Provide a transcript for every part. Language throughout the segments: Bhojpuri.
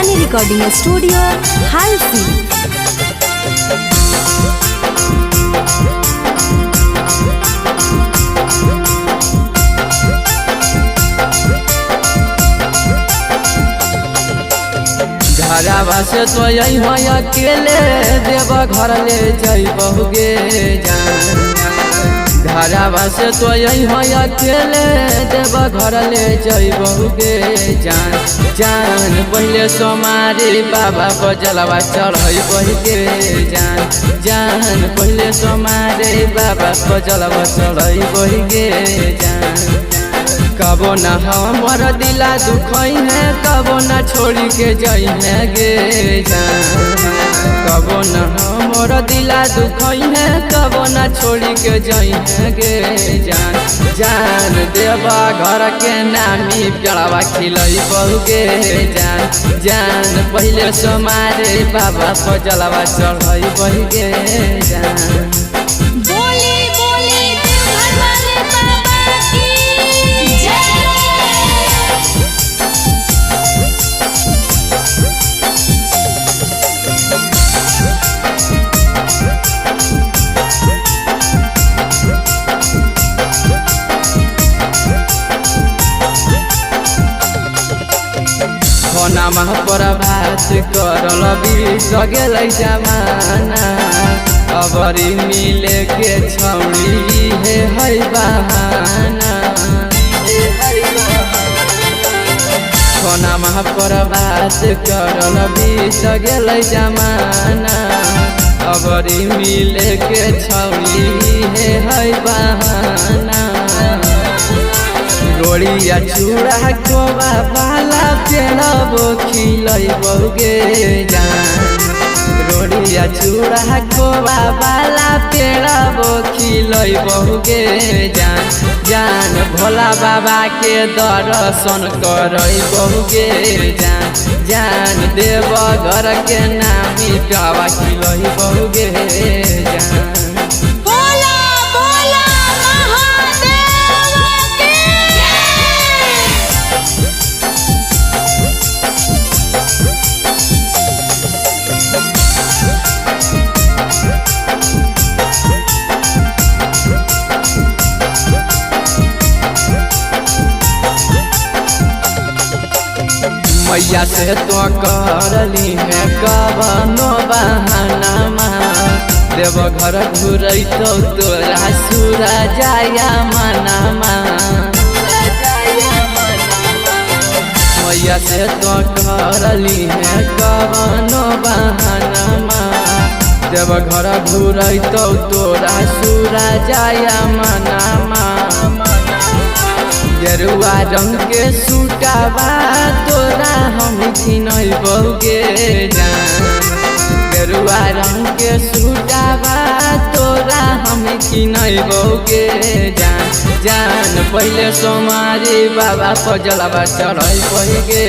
राजधानी रिकॉर्डिंग स्टूडियो हालसी। घरवा से तो यही हो अकेले देव घर ले जइबहुगे जान। घरवा से तो यही हो अकेले देव घर ले जइबहुगे जान। जान पहले सोमारी बाबा को जलवा चढ़इबहुगे जान। जान पहले सोमारी बाबा को जलवा चढ़इबहुगे जान। कबो न हमर दिला दुखई है कबो न छोड़ी के जई है गे जान। कबो न हमर दिला दुखई है कबो न छोड़ी के जई है गे जान। जान देवा घर के नामी प्यावा खिलई बहुगे जान। जान पहले सोमारे बाबा को जलवा चढ़ई बहुगे जान। नाम पर बात करल बीत गेलै जमाना। अबरी मिले के छौड़ी है बहाना। नाम पर बात करल बीत गेलै जमाना। अबरी मिले के छौड़ी है बहाना। रोड़िया चूड़ा कोबा बाला पेड़बो खिलई बहुगे जान। रोड़िया चूड़ा कोबा बाला पेड़बो खिलई बहुगे जान। जान भोला बाबा के दर्शन करई बहुगे जान। जान देव घर के नामी प्यावा खिलई बहुगे जान। मैया से तो करली है कवनो बहाना। देव घर घुरई तो तोरा सुरा जाया मनामा। मैया से तो करली है कवनो बहाना। देव घर घुरई तो तोरा सुरा जाया मनामा। गेरुआ रंग के सूटावा तोरा हम खिनई बहुगे जान। गेरुआ रंग के सूटावा तोरा हम खिनई बहुगे जान। जान पहले सोमारी बाबा को जलवा चढ़ई बहुगे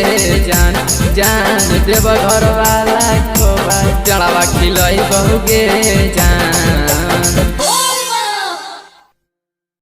जान। जान देव घर वाला को जलवा खिलई बहुगे जान।